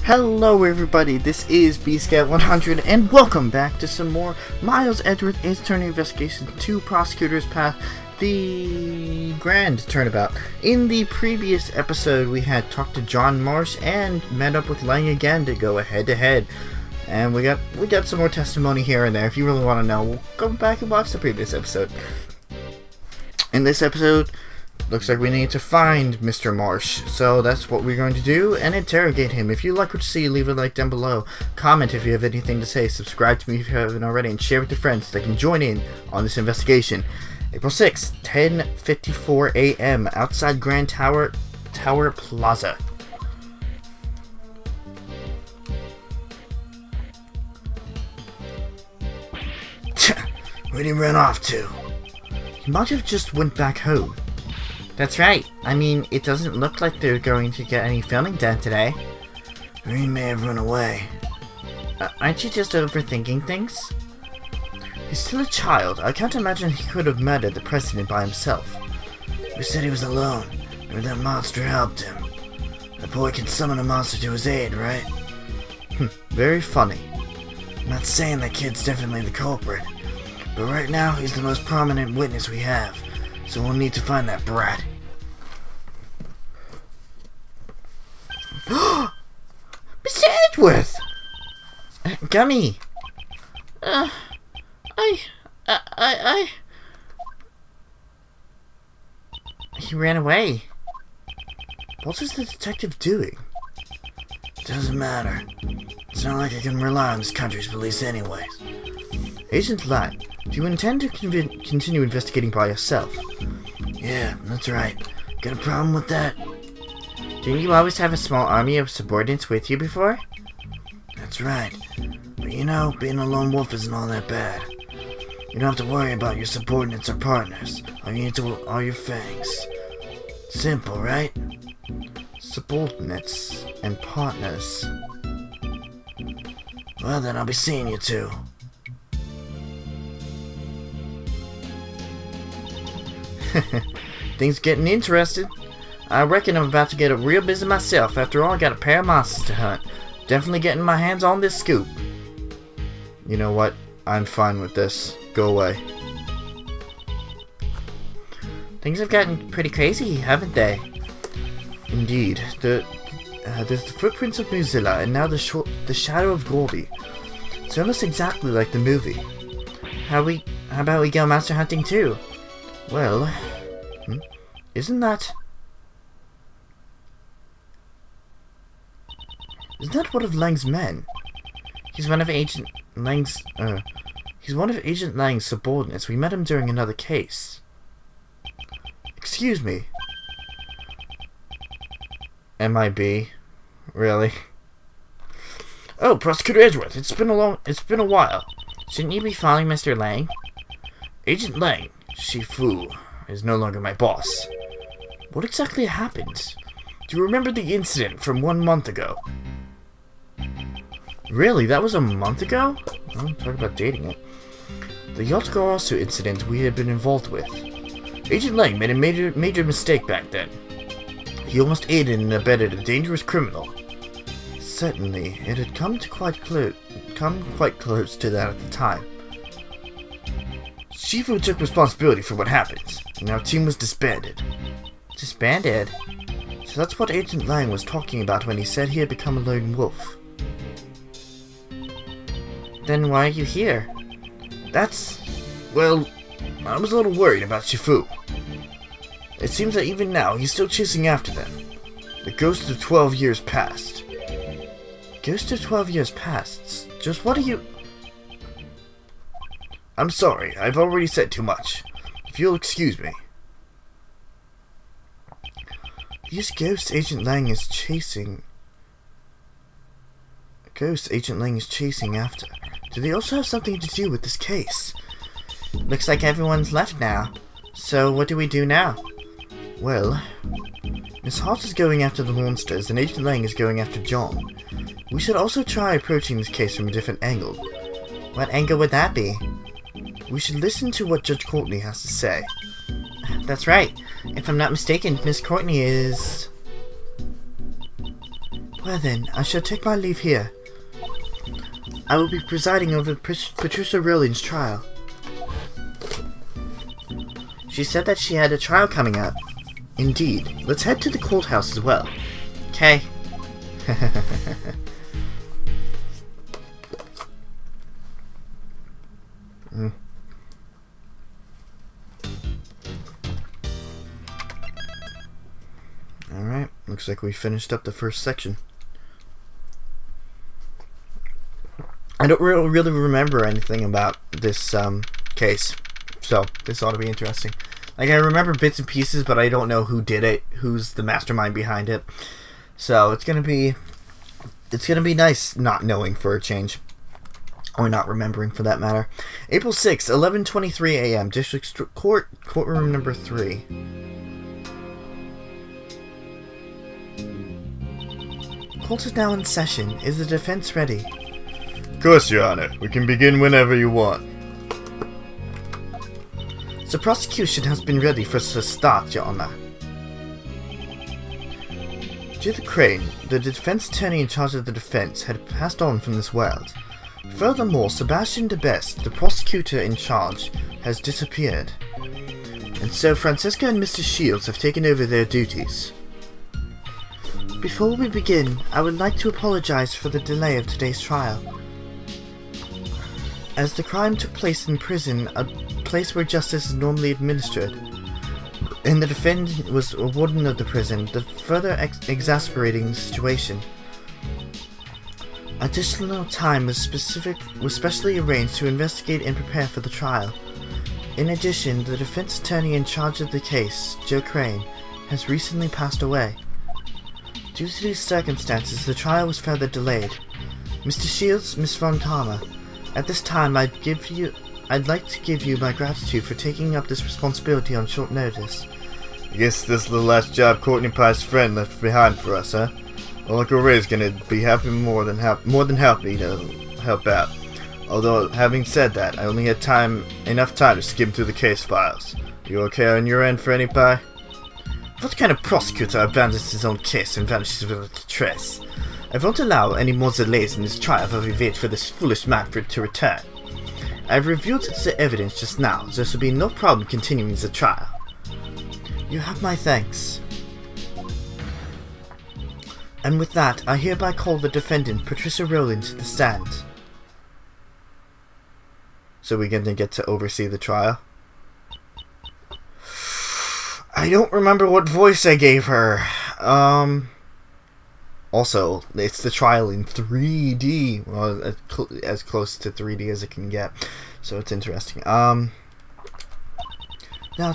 Hello everybody, this is BScout100 and welcome back to some more Miles Edgeworth Attorney Investigation 2 Prosecutor's Path, the Grand Turnabout. In the previous episode we had talked to John Marsh and met up with Lang again to go head to head. And we got some more testimony here and there. If you really want to know, we'll go back and watch the previous episode. In this episode, looks like we need to find Mr. Marsh, so that's what we're going to do, and interrogate him. If you like what you see, leave a like down below, comment if you have anything to say, subscribe to me if you haven't already, and share with your friends so they can join in on this investigation. April 6th, 10:54 a.m. outside Grand Tower Plaza. Where'd he run off to? He might have just went back home. That's right. I mean, it doesn't look like they're going to get any filming done today. Or he may have run away. Aren't you just overthinking things? He's still a child. I can't imagine he could have murdered the president by himself. Who said he was alone? Or that monster helped him? The boy can summon a monster to his aid, right? Very funny. I'm not saying that kid's definitely the culprit. But right now, he's the most prominent witness we have. So we'll need to find that brat. Mr. Edgeworth! Gummy! He ran away. What is the detective doing? Doesn't matter. It's not like I can rely on this country's police anyways. Agent Lang, do you intend to continue investigating by yourself? Yeah, that's right. Got a problem with that? Didn't you always have a small army of subordinates with you before? That's right. But you know, being a lone wolf isn't all that bad. You don't have to worry about your subordinates or partners. All you need to are your fangs. Simple, right? Subordinates and partners. Well then, I'll be seeing you two. Things getting interested. I reckon I'm about to get real busy myself. After all, I got a pair of monsters to hunt. Definitely getting my hands on this scoop. You know what? I'm fine with this. Go away. Things have gotten pretty crazy, haven't they? Indeed. There's the footprints of Mozilla, and now the shadow of Gorby. It's almost exactly like the movie. How about we go monster hunting too? Well, isn't that one of Lang's men? He's one of Agent Lang's subordinates. We met him during another case. Excuse me. MIB? Really? Oh, Prosecutor Edgeworth, it's been a while. Shouldn't you be following Mr. Lang? Agent Lang, Shifu, is no longer my boss. What exactly happened? Do you remember the incident from 1 month ago? Really? That was a month ago? Oh, talk about dating it. The Yotgarasu incident we had been involved with. Agent Lang made a major mistake back then. He almost aided and abetted a dangerous criminal. Certainly, it had come quite close to that at the time. Shifu took responsibility for what happened, and our team was disbanded. Disbanded? So that's what Agent Lang was talking about when he said he had become a lone wolf. Then why are you here? Well, I was a little worried about Shifu. It seems that even now, he's still chasing after them. The ghost of 12 years past. Ghost of 12 years past? Just what are you... I'm sorry, I've already said too much. If you'll excuse me. These ghosts Agent Lang is chasing after. Do they also have something to do with this case? Looks like everyone's left now. So what do we do now? Well, Miss Hart is going after the monsters and Agent Lang is going after John. We should also try approaching this case from a different angle. What angle would that be? We should listen to what Judge Courtney has to say. That's right. If I'm not mistaken, Miss Courtney is... Well then, I shall take my leave here. I will be presiding over Patricia Rowland's trial. She said that she had a trial coming up. Indeed. Let's head to the courthouse as well. Okay. Alright, looks like we finished up the first section. I don't really remember anything about this case, so this ought to be interesting. Like, I remember bits and pieces, but I don't know who did it, who's the mastermind behind it. So it's gonna be nice not knowing for a change, or not remembering for that matter. April 6th, 11:23 a.m. District Court, courtroom number 3. Court is now in session. Is the defense ready? Of course, Your Honor. We can begin whenever you want. The prosecution has been ready for us to start, Your Honor. Judith Crane, the defense attorney in charge of the defense, had passed on from this world. Furthermore, Sebastian de Best, the prosecutor in charge, has disappeared. And so Francisca and Mr. Shields have taken over their duties. Before we begin, I would like to apologize for the delay of today's trial. As the crime took place in prison, a place where justice is normally administered, and the defendant was a warden of the prison, the further exasperating the situation. Additional time was specially arranged to investigate and prepare for the trial. In addition, the defense attorney in charge of the case, Joe Crane, has recently passed away. Due to these circumstances, the trial was further delayed. Mr. Shields, Miss Von Karma, at this time I'd like to give you my gratitude for taking up this responsibility on short notice. I guess this is the last job Courtney Pye's friend left behind for us, huh? Well, Uncle Ray's gonna be more than happy to help out. Although, having said that, I only had enough time to skim through the case files. You okay on your end, Franny Pye? What kind of prosecutor abandons his own case and vanishes without a trace? I won't allow any more delays in this trial while we wait for this foolish man to return. I've reviewed the evidence just now, so there should be no problem continuing the trial. You have my thanks. And with that, I hereby call the defendant, Patricia Rowland, to the stand. So we're gonna get to oversee the trial? I don't remember what voice I gave her. Also, it's the trial in 3D. Well, as close to 3D as it can get. So it's interesting. Now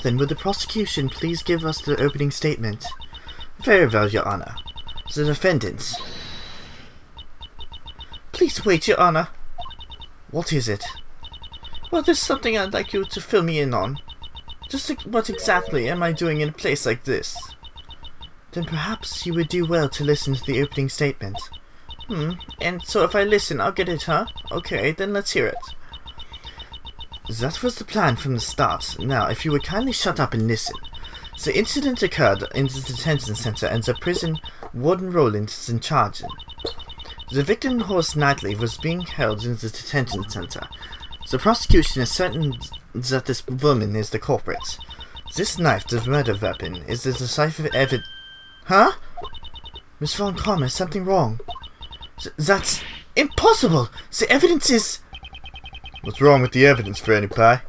then, would the prosecution please give us the opening statement? Very well, Your Honor. The defendant. Please wait, Your Honor. What is it? Well, there's something I'd like you to fill me in on. Just what exactly am I doing in a place like this? Then perhaps you would do well to listen to the opening statement. And so if I listen, I'll get it, huh? Okay, then let's hear it. That was the plan from the start. Now, if you would kindly shut up and listen. The incident occurred in the detention center and the prison Warden Rowland is in charge in. The victim, Horace Knightley, was being held in the detention center. The prosecution is certain that this woman is the culprit. This knife, the murder weapon, is the decisive evidence. Huh? Miss Von Karma, is something wrong? That's impossible! The evidence is... What's wrong with the evidence, Franny Pye?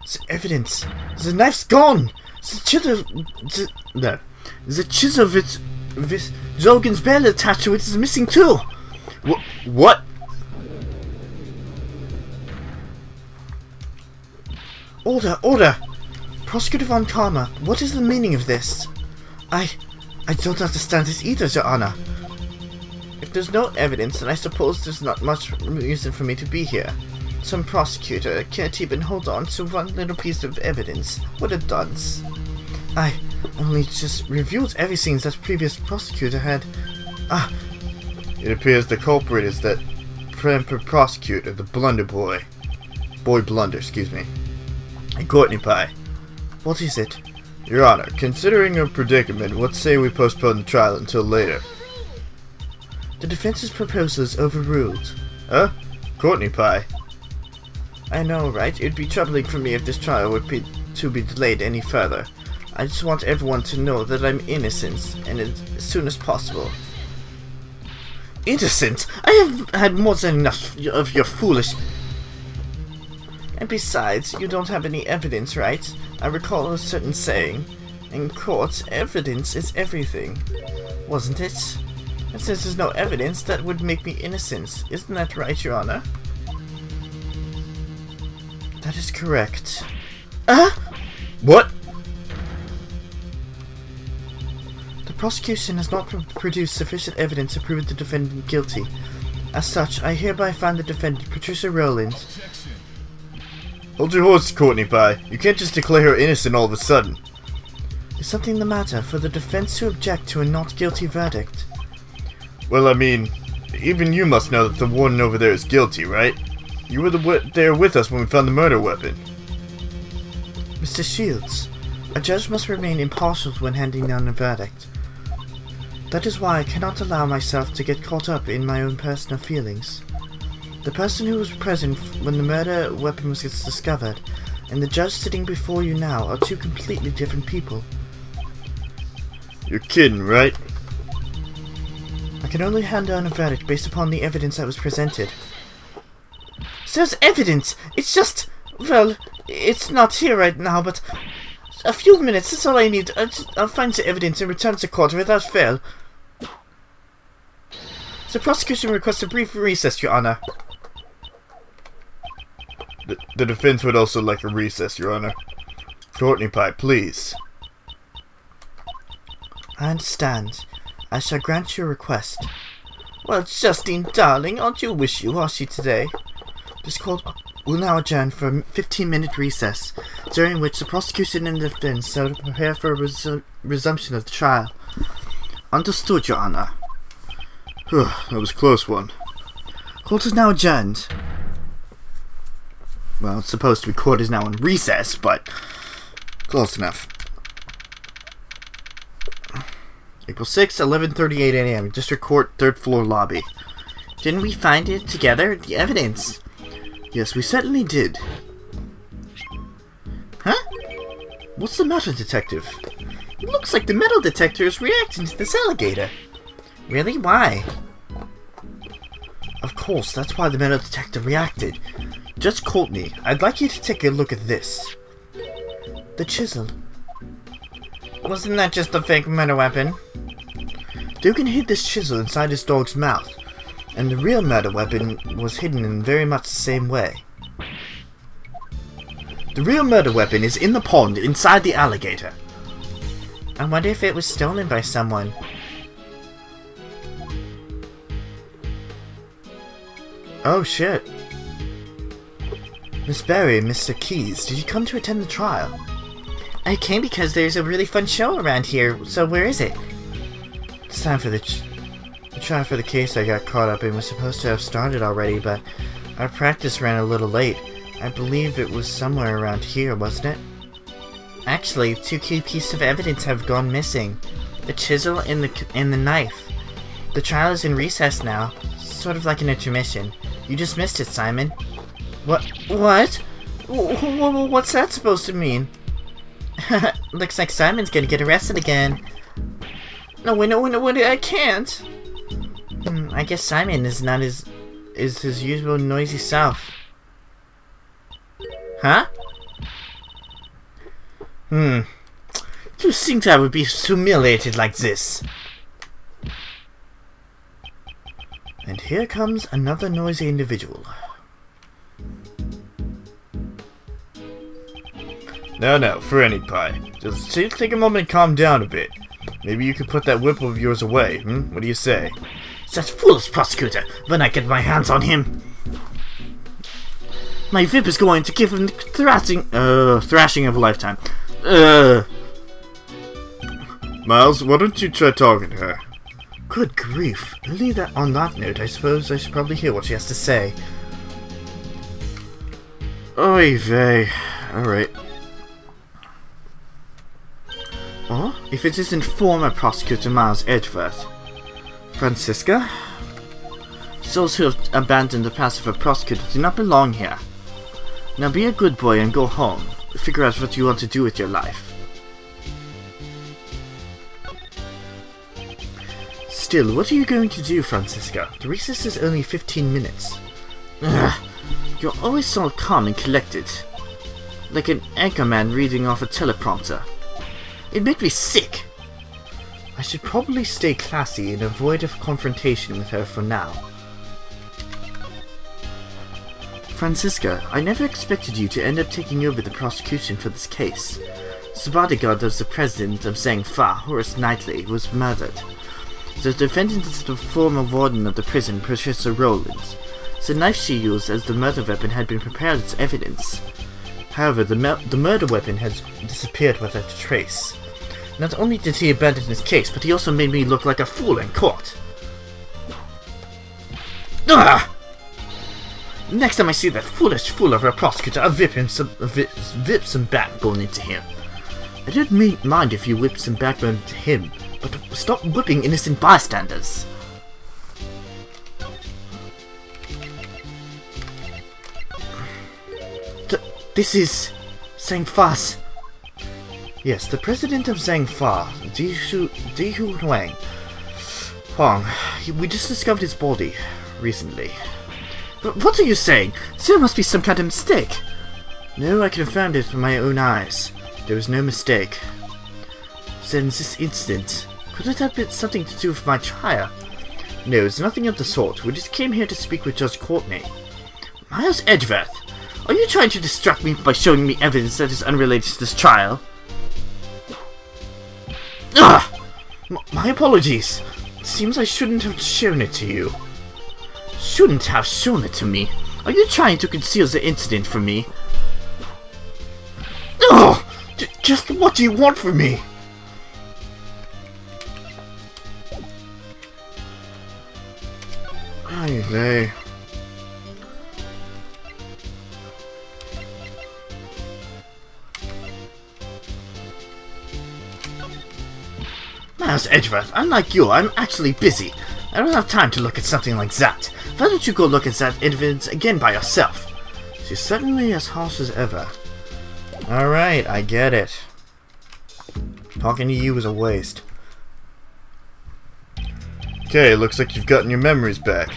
The evidence... The knife's gone! The chisel with Jogan's bell attached to it is missing too! What? Order! Order! Prosecutor Von Karma, what is the meaning of this? I don't understand this either, Your Honor. If there's no evidence, then I suppose there's not much reason for me to be here. Some prosecutor can't even hold on to one little piece of evidence. What a dunce. I only just reviewed everything that previous prosecutor had. It appears the culprit is that prosecutor, the Blunder boy. Boy Blunder, excuse me. And Courtney Pye. What is it? Your Honor, considering your predicament, what say we postpone the trial until later? The defense's proposal is overruled. Huh? Courtney Pie. I know, right? It'd be troubling for me if this trial would be delayed any further. I just want everyone to know that I'm innocent, and as soon as possible. Innocent? I have had more than enough of your foolish... And besides, you don't have any evidence, right? I recall a certain saying. In court, evidence is everything. Wasn't it? And since there's no evidence, that would make me innocent. Isn't that right, Your Honor? That is correct. What? The prosecution has not produced sufficient evidence to prove the defendant guilty. As such, I hereby find the defendant, Patricia Rowland. Hold your horse, Courtney Pie. You can't just declare her innocent all of a sudden. Is something the matter for the defense to object to a not guilty verdict? Well, I mean, even you must know that the warden over there is guilty, right? You were there with us when we found the murder weapon. Mr. Shields, a judge must remain impartial when handing down a verdict. That is why I cannot allow myself to get caught up in my own personal feelings. The person who was present when the murder weapon was discovered and the judge sitting before you now are two completely different people. You're kidding, right? I can only hand down a verdict based upon the evidence that was presented. So there's evidence! It's just... well, it's not here right now, but... a few minutes, that's all I need. I'll find the evidence and return to court without fail. The prosecution requests a brief recess, Your Honor. The defense would also like a recess, Your Honor. Courtney Pie, please. I understand. I shall grant your request. Well, Justine, darling, aren't you wishy-washy today? This court will now adjourn for a 15-minute recess, during which the prosecution and the defense shall prepare for a resumption of the trial. Understood, Your Honor. That was a close one. Court is now adjourned. Well, it's supposed to be court is now in recess, but close enough. April 6th, 11:38 a.m. District Court, 3rd floor lobby. Didn't we find it together? The evidence? Yes, we certainly did. Huh? What's the matter, Detective? It looks like the metal detector is reacting to this alligator. Really? Why? Of course, that's why the metal detector reacted. Judge Courtney, I'd like you to take a look at this. The chisel. Wasn't that just a fake murder weapon? Dugan hid this chisel inside his dog's mouth, and the real murder weapon was hidden in very much the same way. The real murder weapon is in the pond inside the alligator. I wonder if it was stolen by someone. Oh shit. Miss Berry and Mr. Keyes, did you come to attend the trial? I came because there's a really fun show around here, so where is it? It's time for the trial for the case I got caught up in. Was supposed to have started already, but our practice ran a little late. I believe it was somewhere around here, wasn't it? Actually, two key pieces of evidence have gone missing. The chisel and the knife. The trial is in recess now, sort of like an intermission. You just missed it, Simon. What? What's that supposed to mean? Looks like Simon's gonna get arrested again. No, I can't. I guess Simon is not his usual noisy self. Huh? To think I would be humiliated like this. And here comes another noisy individual. No, Franny Pie. Just take a moment and calm down a bit. Maybe you could put that whip of yours away, What do you say? Such foolish prosecutor, when I get my hands on him. My whip is going to give him the thrashing of a lifetime. Miles, why don't you try talking to her? Good grief. On that note, I suppose I should probably hear what she has to say. Oy vey. Alright. Oh, if it isn't former prosecutor Miles Edgeworth. Francisca? Souls who have abandoned the passive of Prosecutor do not belong here. Now be a good boy and go home. Figure out what you want to do with your life. Still, what are you going to do, Francisca? The recess is only 15 minutes. Ugh, you're always so calm and collected. Like an anchorman reading off a teleprompter. It makes me sick. I should probably stay classy and avoid a confrontation with her for now. Francisca, I never expected you to end up taking over the prosecution for this case. The bodyguard of the president of Zhang Fa, Horace Knightley, was murdered. The defendant is the former warden of the prison, Professor Rowlands. The knife she used as the murder weapon had been prepared as evidence. However, the murder weapon has disappeared without a trace. Not only did he abandon his case, but he also made me look like a fool in court. Ugh! Next time I see that foolish fool of a prosecutor, I'll whip some backbone into him. I don't mind if you whip some backbone into him, but stop whipping innocent bystanders. This is Zhang Fa's. Yes, the president of Zhang Fa, Dihu Huang. We just discovered his body recently. But what are you saying? There must be some kind of mistake. No, I confirmed it with my own eyes. There was no mistake. Then this incident, could it have been something to do with my trial? No, it's nothing of the sort. We just came here to speak with Judge Courtney. Miles Edgeworth, are you trying to distract me by showing me evidence that is unrelated to this trial? Ugh! My apologies. It seems I shouldn't have shown it to you. Shouldn't have shown it to me? Are you trying to conceal the incident from me? Ugh! Just what do you want from me? Ay, Miles Edgeworth, unlike you, I'm actually busy. I don't have time to look at something like that. Why don't you go look at that evidence again by yourself? She's certainly as harsh as ever. Alright, I get it. Talking to you was a waste. Okay, looks like you've gotten your memories back.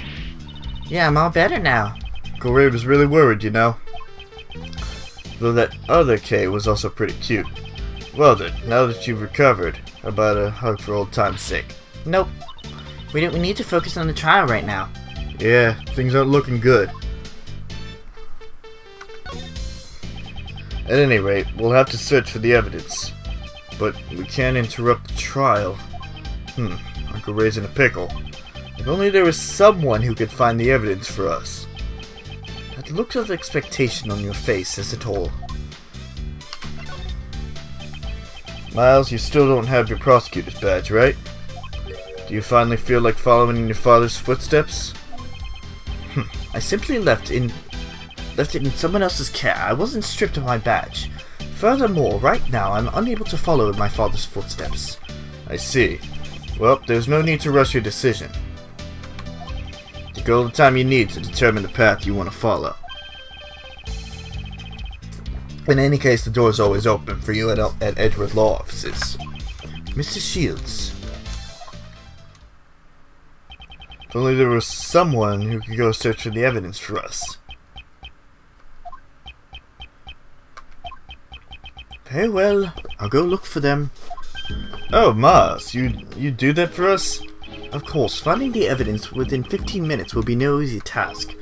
Yeah, I'm all better now. Uncle Ray was really worried, you know. Though that other K was also pretty cute. Well then, now that you've recovered, how about a hug for old time's sake? Nope. We need to focus on the trial right now. Yeah, things aren't looking good. At any rate, we'll have to search for the evidence. But we can't interrupt the trial. Uncle Ray's in a pickle. If only there was someone who could find the evidence for us. That look of expectation on your face says it all. Miles, you still don't have your prosecutor's badge, right? Do you finally feel like following in your father's footsteps? I simply left it in someone else's care. I wasn't stripped of my badge. Furthermore, right now I'm unable to follow in my father's footsteps. I see. Well, there's no need to rush your decision. Take all the time you need to determine the path you want to follow. In any case, the door is always open for you at Edgeworth Law Offices. Mr. Shields. If only there was someone who could go search for the evidence for us. Very well, I'll go look for them. Oh, Mars, you do that for us? Of course, finding the evidence within 15 minutes will be no easy task.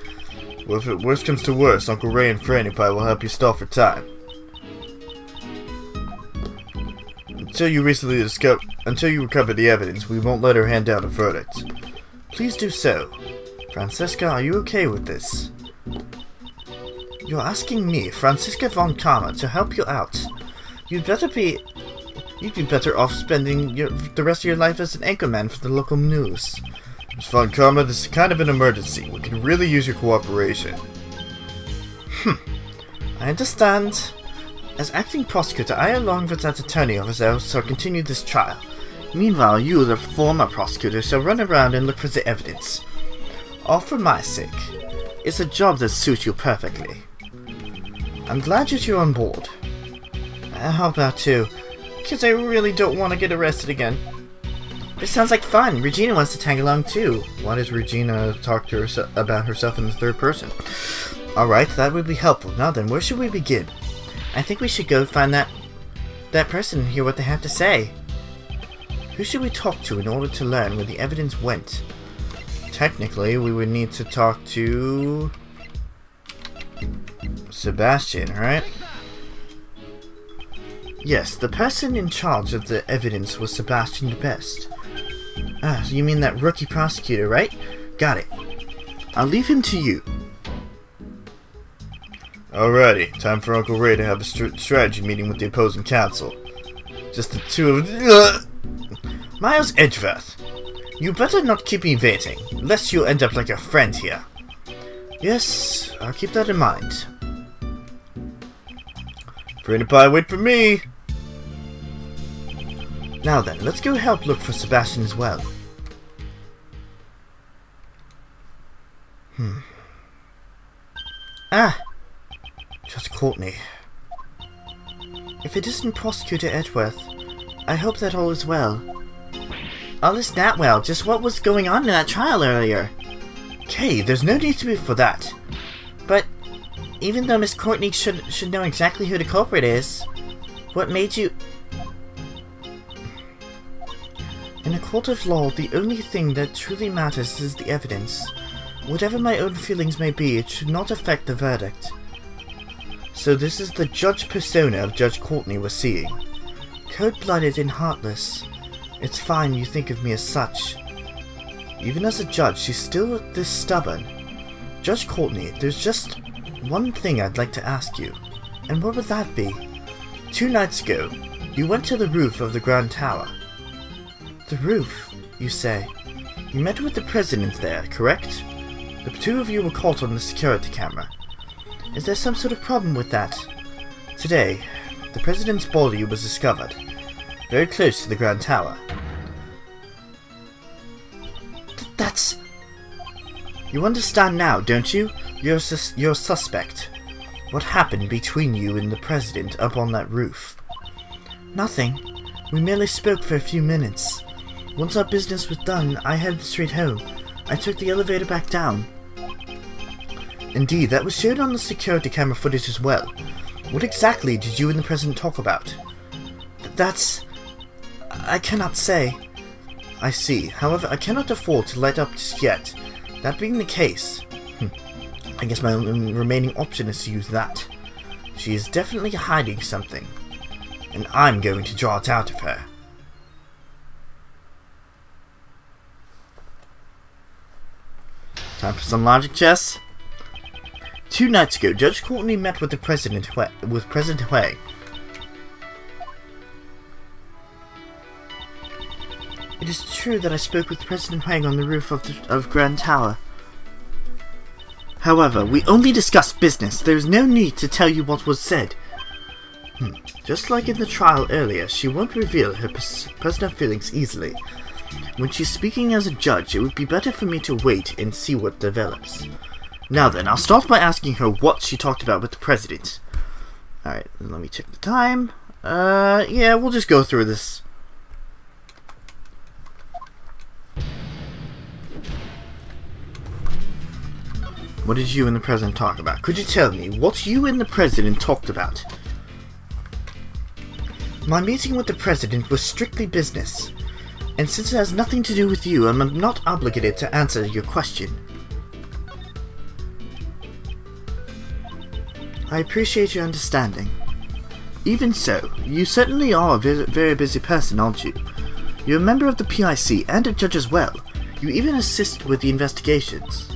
Well, if it worst comes to worst, Uncle Ray and Franny Pie will help you stall for time. Until you recover the evidence, we won't let her hand down a verdict. Please do so. Francisca, are you okay with this? You're asking me, Francisca von Karma, to help you out. You'd be better off spending the rest of your life as an anchorman for the local news. Ms. von Karma, this is kind of an emergency. We can really use your cooperation. I understand. As acting prosecutor, I along with that attorney officer shall continue this trial. Meanwhile, you, the former prosecutor, shall run around and look for the evidence. All for my sake. It's a job that suits you perfectly. I'm glad that you're on board. How about too? Because I really don't want to get arrested again. This sounds like fun. Regina wants to tag along too. Why does Regina talk to about herself in the third person? Alright, that would be helpful. Now then, where should we begin? I think we should go find that person and hear what they have to say. Who should we talk to in order to learn where the evidence went? Technically, we would need to talk to Sebastian, right? Yes, the person in charge of the evidence was Sebastian the Best. Ah, so you mean that rookie prosecutor, right? Got it. I'll leave him to you. Alrighty, time for Uncle Ray to have a strategy meeting with the opposing counsel. Just the two of... Miles Edgeworth, you better not keep me waiting, lest you end up like a friend here. Yes, I'll keep that in mind. Pretty pie, wait for me! Now then, let's go help look for Sebastian as well. Ah! Judge Courtney. If it isn't Prosecutor Edgeworth, I hope that all is well. All is not well, just what was going on in that trial earlier? Okay, there's no need to be for that. But, even though Miss Courtney should know exactly who the culprit is, what made you... In a court of law, the only thing that truly matters is the evidence. Whatever my own feelings may be, it should not affect the verdict. So this is the judge persona of Judge Courtney we're seeing. Cold-blooded and heartless. It's fine you think of me as such. Even as a judge, she's still this stubborn. Judge Courtney, there's just one thing I'd like to ask you. And what would that be? 2 nights ago, you went to the roof of the Grand Tower. The roof, you say? You met with the president there, correct? The two of you were caught on the security camera. Is there some sort of problem with that? Today, the president's body was discovered, very close to the Grand Tower. That's... You understand now, don't you? You're a suspect. What happened between you and the president up on that roof? Nothing. We merely spoke for a few minutes. Once our business was done, I headed straight home. I took the elevator back down. Indeed, that was shown on the security camera footage as well. What exactly did you and the president talk about? That's... I cannot say. I see. However, I cannot afford to let up just yet. That being the case... I guess my remaining option is to use that. She is definitely hiding something. And I'm going to draw it out of her. Time for some logic chess. 2 nights ago, Judge Courtney met with President Hui. It is true that I spoke with President Hui on the roof of Grand Tower. However, we only discussed business. There is no need to tell you what was said. Just like in the trial earlier, she won't reveal her personal feelings easily. When she's speaking as a judge, it would be better for me to wait and see what develops. Now then, I'll start by asking her what she talked about with the president. Alright, let me check the time. Yeah, we'll just go through this. What did you and the president talk about? Could you tell me what you and the president talked about? My meeting with the president was strictly business. And since it has nothing to do with you, I'm not obligated to answer your question. I appreciate your understanding. Even so, you certainly are a very busy person, aren't you? You're a member of the PIC and a judge as well. You even assist with the investigations.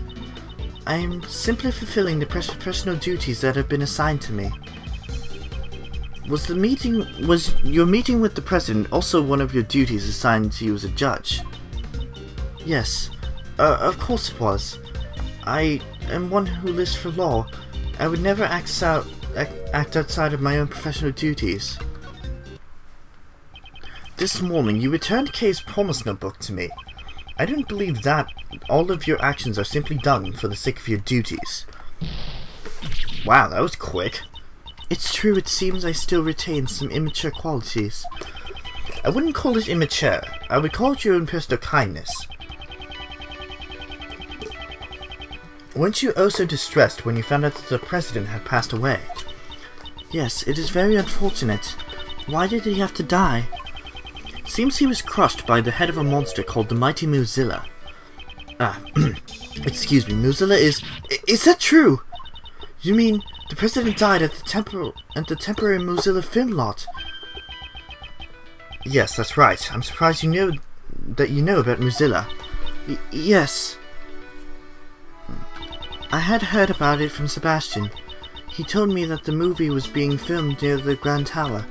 I am simply fulfilling the professional duties that have been assigned to me. Was your meeting with the president also one of your duties assigned to you as a judge? Yes, of course it was. I am one who lives for law. I would never act outside of my own professional duties. This morning you returned Kay's promise notebook to me. I don't believe that all of your actions are simply done for the sake of your duties. Wow, that was quick. It's true, it seems I still retain some immature qualities. I wouldn't call it immature. I would call it your own personal kindness. Weren't you also distressed when you found out that the president had passed away? Yes, it is very unfortunate. Why did he have to die? Seems he was crushed by the head of a monster called the Mighty Mozilla. Excuse me, Mozilla is that true? You mean the president died at the temporary Mozilla film lot? Yes, that's right. I'm surprised you know about Mozilla. Yes. I had heard about it from Sebastian. He told me that the movie was being filmed near the Grand Tower.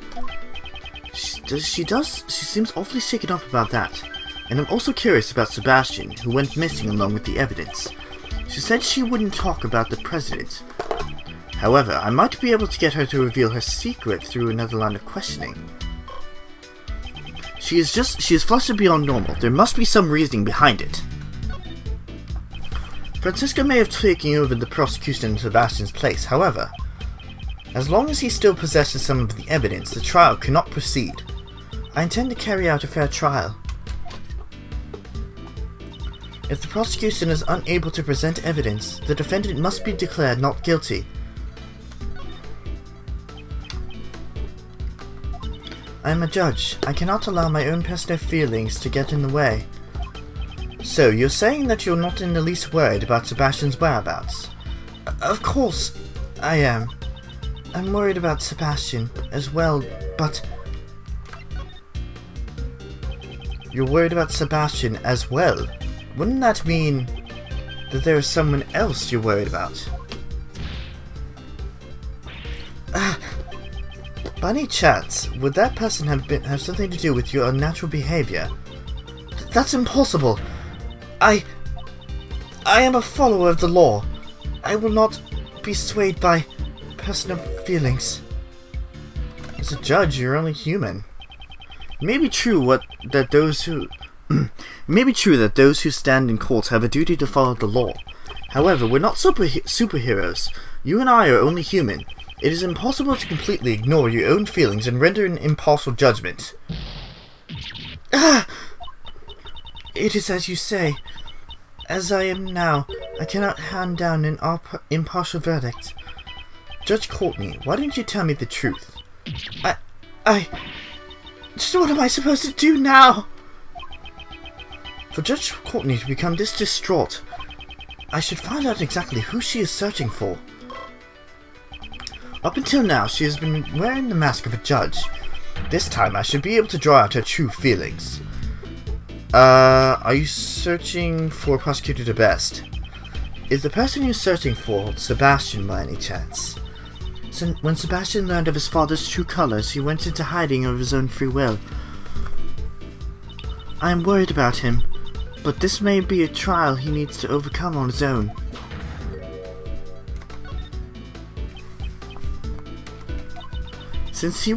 She seems awfully shaken up about that. And I'm also curious about Sebastian, who went missing along with the evidence. She said she wouldn't talk about the president. However, I might be able to get her to reveal her secret through another line of questioning. She is flustered beyond normal. There must be some reasoning behind it. Francisco may have taken over the prosecution in Sebastian's place, however, as long as he still possesses some of the evidence, the trial cannot proceed. I intend to carry out a fair trial. If the prosecution is unable to present evidence, the defendant must be declared not guilty. I am a judge. I cannot allow my own personal feelings to get in the way. So, you're saying that you're not in the least worried about Sebastian's whereabouts? Of course, I am. I'm worried about Sebastian as well, but... You're worried about Sebastian as well? Wouldn't that mean that there is someone else you're worried about? By any chance, would that person have something to do with your unnatural behavior? That's impossible! I am a follower of the law. I will not be swayed by personal feelings. As a judge, you're only human. It may be true that those who stand in court have a duty to follow the law. However, we're not superheroes. You and I are only human. It is impossible to completely ignore your own feelings and render an impartial judgment. It is as you say. As I am now, I cannot hand down an impartial verdict. Judge Courtney, why don't you tell me the truth? Just what am I supposed to do now? For Judge Courtney to become this distraught, I should find out exactly who she is searching for. Up until now, she has been wearing the mask of a judge. This time, I should be able to draw out her true feelings. Are you searching for Prosecutor the Best? Is the person you're searching for Sebastian by any chance? So when Sebastian learned of his father's true colors, he went into hiding of his own free will. I am worried about him, but this may be a trial he needs to overcome on his own. Since he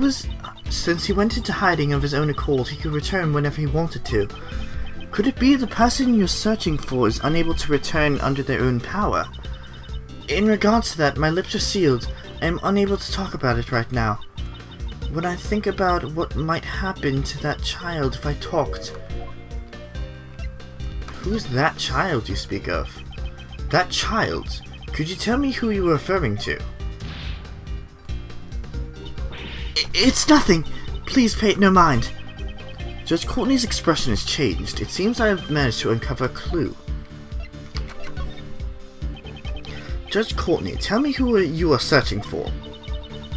went into hiding of his own accord, he could return whenever he wanted to. Could it be the person you're searching for is unable to return under their own power? In regards to that, my lips are sealed. I am unable to talk about it right now. When I think about what might happen to that child if I talked... Who's that child you speak of? That child? Could you tell me who you were referring to? It's nothing! Please pay it no mind. Judge Courtney's expression has changed. It seems I have managed to uncover a clue. Judge Courtney, tell me who you are searching for.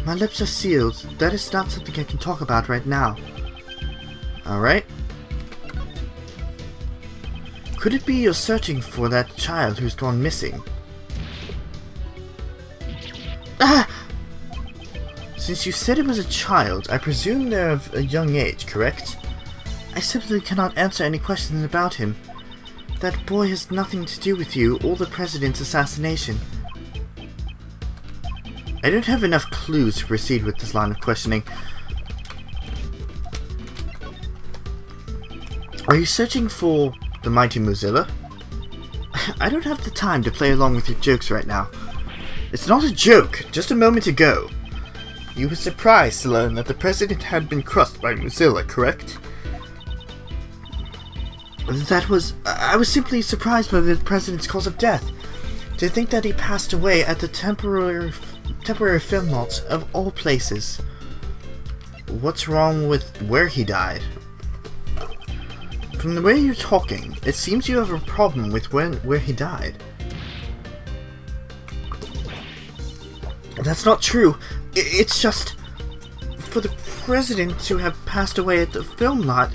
My lips are sealed. That is not something I can talk about right now. Alright. Could it be you're searching for that child who's gone missing? Ah! Since you said it was a child, I presume they're of a young age, correct? I simply cannot answer any questions about him. That boy has nothing to do with you or the president's assassination. I don't have enough clues to proceed with this line of questioning. Are you searching for The mighty Mozilla? I don't have the time to play along with your jokes right now. It's not a joke, just a moment ago. You were surprised to learn that the president had been crushed by Mozilla, correct? I was simply surprised by the president's cause of death. To think that he passed away at the temporary film lot of all places. What's wrong with where he died? From the way you're talking, it seems you have a problem with where he died. That's not true. It's just for the president to have passed away at the film lot,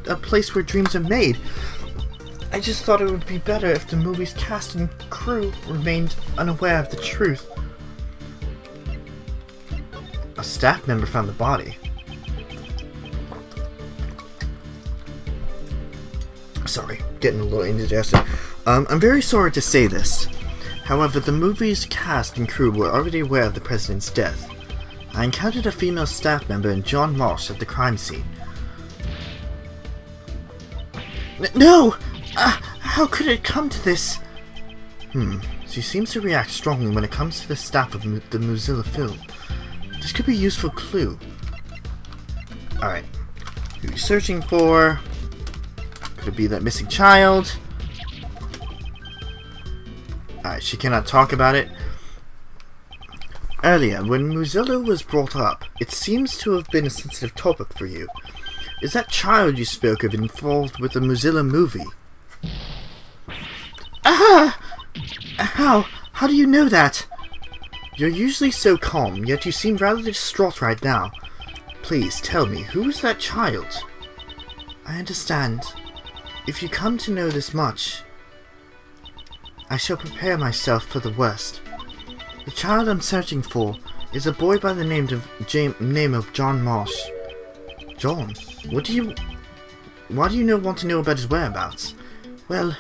a place where dreams are made. I just thought it would be better if the movie's cast and crew remained unaware of the truth. A staff member found the body. Sorry, getting a little indigestion. I'm very sorry to say this. However, the movie's cast and crew were already aware of the president's death. I encountered a female staff member in John Marsh at the crime scene. No! How could it come to this? She seems to react strongly when it comes to the staff of the Mozilla film. This could be a useful clue. Alright. Who are you searching for? Could it be that missing child? Alright, she cannot talk about it. Earlier, when Mozilla was brought up, it seems to have been a sensitive topic for you. Is that child you spoke of involved with the Mozilla movie? How do you know that? You're usually so calm, yet you seem rather distraught right now. Please tell me, who is that child? I understand. If you come to know this much, I shall prepare myself for the worst. The child I'm searching for is a boy by the name of John Marsh. John? Why do you want to know about his whereabouts? Well,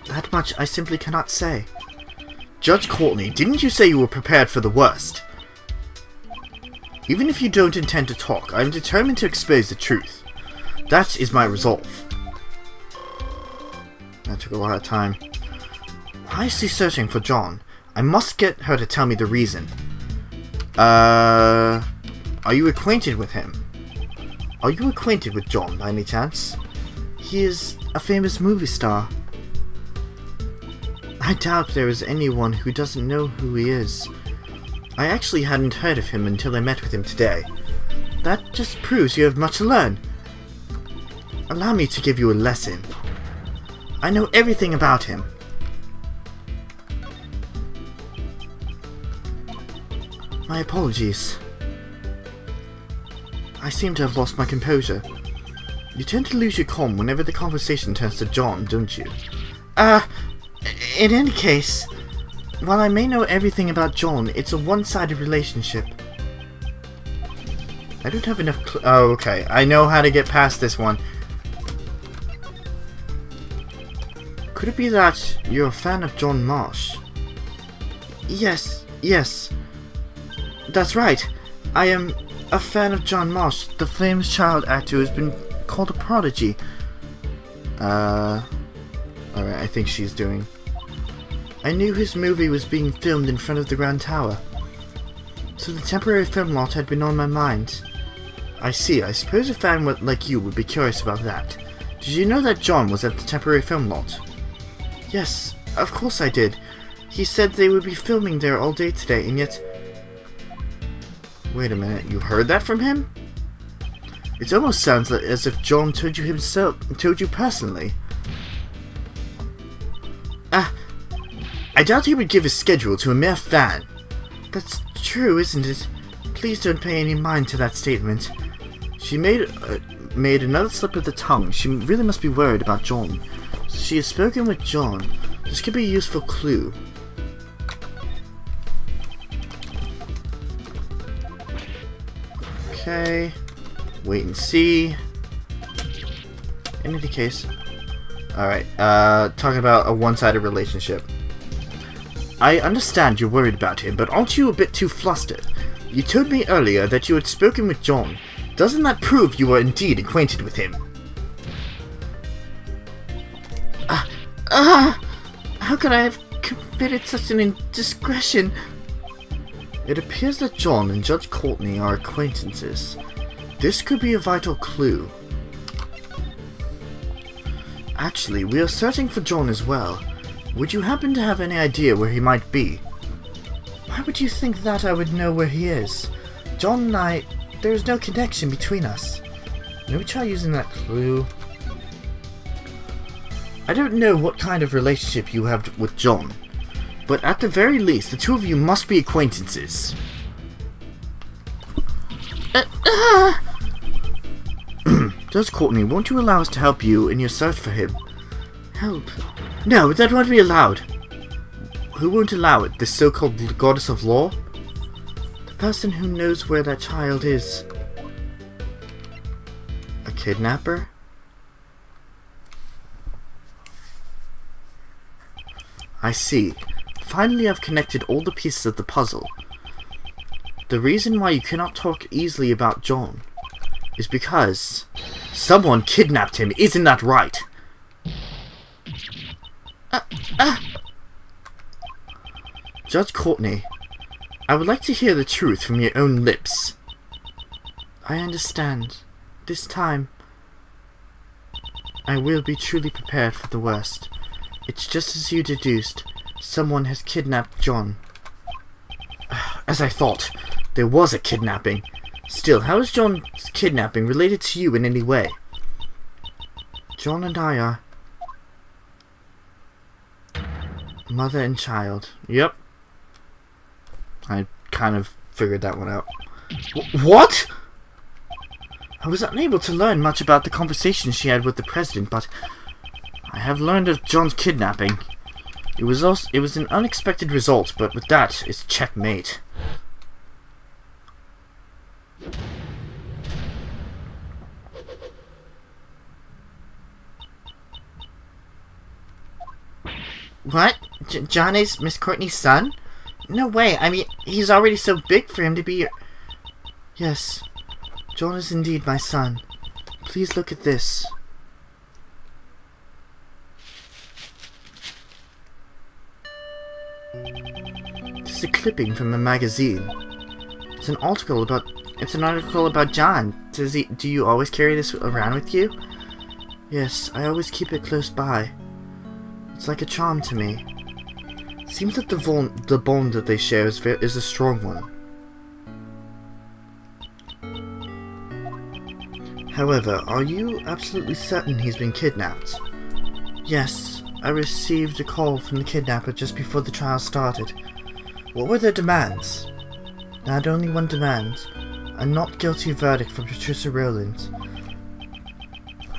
that much I simply cannot say. Judge Courtney, didn't you say you were prepared for the worst? Even if you don't intend to talk, I am determined to expose the truth. That is my resolve. That took a lot of time. Why is she searching for John? I must get her to tell me the reason. Are you acquainted with him? Are you acquainted with John by any chance? He is a famous movie star. I doubt there is anyone who doesn't know who he is. I actually hadn't heard of him until I met with him today. That just proves you have much to learn. Allow me to give you a lesson. I know everything about him. My apologies. I seem to have lost my composure. You tend to lose your calm whenever the conversation turns to John, don't you? In any case, while I may know everything about John, it's a one-sided relationship. I don't have enough oh, okay. I know how to get past this one. Could it be that you're a fan of John Marsh? Yes. That's right. I am a fan of John Marsh, the famous child actor who's been called a prodigy. Alright, I think she's doing... I knew his movie was being filmed in front of the Grand Tower, so the temporary film lot had been on my mind. I see. I suppose a fan like you would be curious about that. Did you know that John was at the temporary film lot? Yes, of course I did. He said they would be filming there all day today, and yet... Wait a minute, you heard that from him? It almost sounds like as if John told you personally. I doubt he would give his schedule to a mere fan. That's true, isn't it? Please don't pay any mind to that statement. She made another slip of the tongue. She really must be worried about John. So she has spoken with John. This could be a useful clue. Okay. Wait and see. In any case. Alright, talking about a one-sided relationship. I understand you're worried about him, but aren't you a bit too flustered? You told me earlier that you had spoken with John. Doesn't that prove you are indeed acquainted with him? How could I have committed such an indiscretion? It appears that John and Judge Courtney are acquaintances. This could be a vital clue. Actually, we are searching for John as well. Would you happen to have any idea where he might be? Why would you think that I would know where he is? John and I, there is no connection between us. Maybe try using that clue. I don't know what kind of relationship you have with John, but at the very least, the two of you must be acquaintances. Judge Courtney, won't you allow us to help you in your search for him? Help? No, that won't be allowed. Who won't allow it? This so-called goddess of law? The person who knows where that child is. A kidnapper? I see. Finally, I've connected all the pieces of the puzzle. The reason why you cannot talk easily about John is because someone kidnapped him. Isn't that right? Judge Courtney, I would like to hear the truth from your own lips. I understand. This time, I will be truly prepared for the worst. It's just as you deduced. Someone has kidnapped John. As I thought, there was a kidnapping. Still, how is John's kidnapping related to you in any way? John and I are mother and child. Yep. I kind of figured that one out. What? I was unable to learn much about the conversation she had with the president, but I have learned of John's kidnapping. It was an unexpected result, but with that, it's checkmate. What? John is Miss Courtney's son? No way. I mean, he's already so big for him to be your... Yes, John is indeed my son. Please look at this. This is a clipping from a magazine. It's an article about John. Do you always carry this around with you? Yes, I always keep it close by. It's like a charm to me. Seems that the bond that they share is a strong one. However, are you absolutely certain he's been kidnapped? Yes, I received a call from the kidnapper just before the trial started. What were their demands? They had only one demand. A not guilty verdict for Patricia Rowland.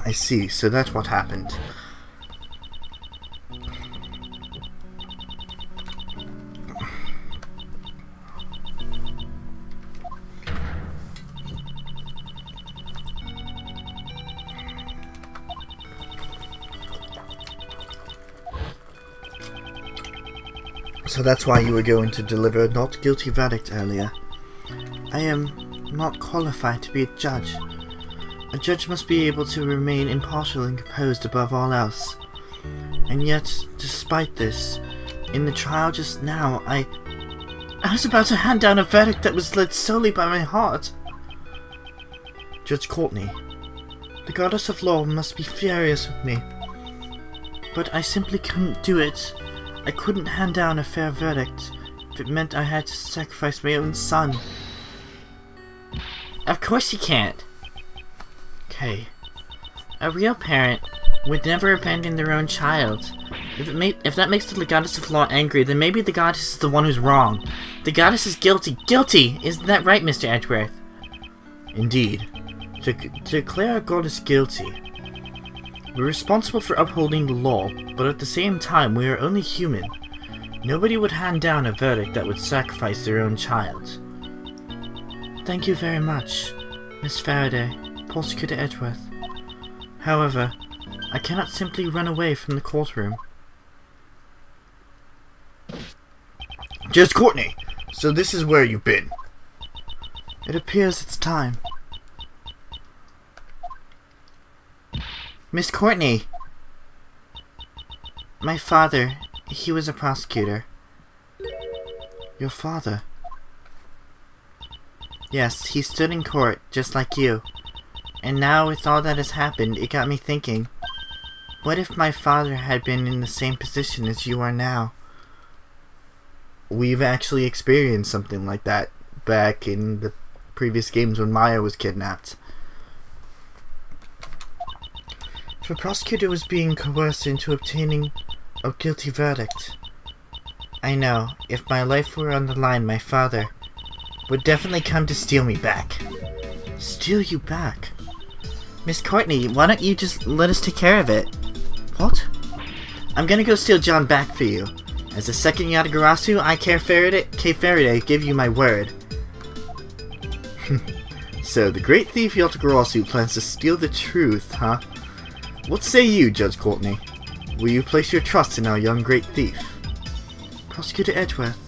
I see, so that's what happened. So that's why you were going to deliver a not guilty verdict earlier. I am not qualified to be a judge. A judge must be able to remain impartial and composed above all else. And yet, despite this, in the trial just now, I was about to hand down a verdict that was led solely by my heart. Judge Courtney, the goddess of law must be furious with me. But I simply couldn't do it. I couldn't hand down a fair verdict if it meant I had to sacrifice my own son. Of course you can't. Okay. A real parent would never abandon their own child. If that makes the goddess of law angry, then maybe the goddess is the one who's wrong. The goddess is guilty. Guilty! Isn't that right, Mr. Edgeworth? Indeed. To declare a goddess guilty, we're responsible for upholding the law, but at the same time we are only human. Nobody would hand down a verdict that would sacrifice their own child. Thank you very much, Miss Faraday, Prosecutor Edgeworth. However, I cannot simply run away from the courtroom. Judge Courtney, so this is where you've been. It appears it's time. Miss Courtney! My father, he was a prosecutor. Your father? Yes, he stood in court, just like you. And now, with all that has happened, it got me thinking, what if my father had been in the same position as you are now? We've actually experienced something like that back in the previous games when Maya was kidnapped. If a prosecutor was being coerced into obtaining a guilty verdict. I know, if my life were on the line, my father would definitely come to steal me back. Steal you back? Miss Courtney, why don't you just let us take care of it? What? I'm gonna go steal John back for you. As the second Yatagarasu, I K. Faraday give you my word. So, the great thief Yatagarasu plans to steal the truth, huh? What say you, Judge Courtney? Will you place your trust in our young great thief? Prosecutor Edgeworth.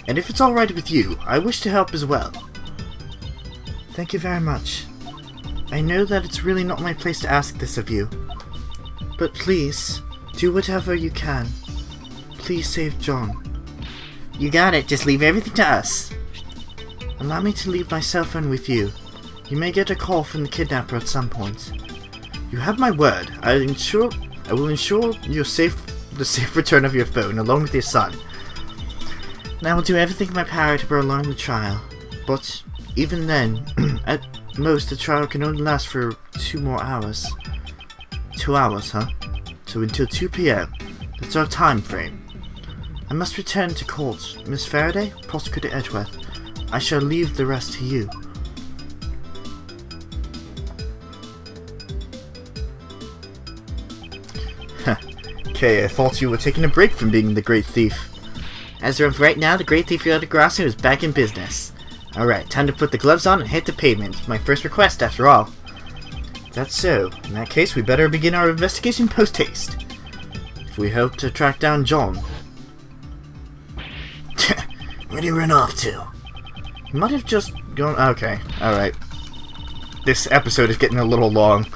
And if it's alright with you, I wish to help as well. Thank you very much. I know that it's really not my place to ask this of you. But please, do whatever you can. Please save John. You got it, just leave everything to us. Allow me to leave my cell phone with you. You may get a call from the kidnapper at some point. You have my word. I will ensure the safe return of your phone, along with your son. And I will do everything in my power to prolong the trial. But even then, at most, the trial can only last for 2 more hours. 2 hours, huh? So until 2 p.m. That's our time frame. I must return to court. Miss Faraday, Prosecutor Edgeworth. I shall leave the rest to you. Okay, I thought you were taking a break from being the great thief. As of right now, the great thief Yatagarasu is back in business. Alright, time to put the gloves on and hit the pavement. It's my first request, after all. That's so. In that case, we better begin our investigation post-haste. If we hope to track down John. Where'd he run off to? He might have just gone... Okay, alright. This episode is getting a little long.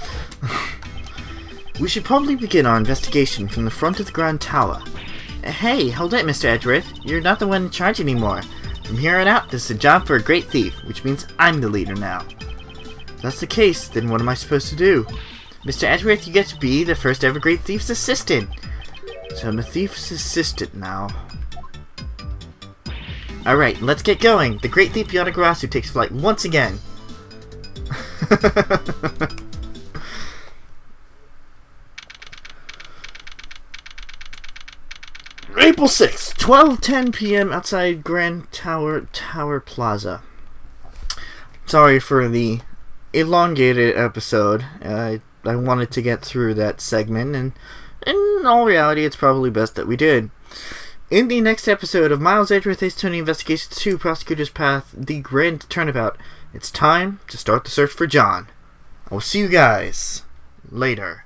We should probably begin our investigation from the front of the Grand Tower. Hey, hold it, Mr. Edgeworth. You're not the one in charge anymore. From here on out, this is a job for a great thief, which means I'm the leader now. If that's the case, then what am I supposed to do? Mr. Edgeworth, you get to be the first ever great thief's assistant. So I'm a thief's assistant now. Alright, let's get going. The great thief Yatagarasu takes flight once again. April 6th, 12:10 p.m. outside Grand Tower Plaza. Sorry for the elongated episode. I wanted to get through that segment, and in all reality, it's probably best that we did. In the next episode of Miles Edgeworth AAI2 Investigation 2 Prosecutor's Path, the Grand Turnabout, it's time to start the search for John. I will see you guys later.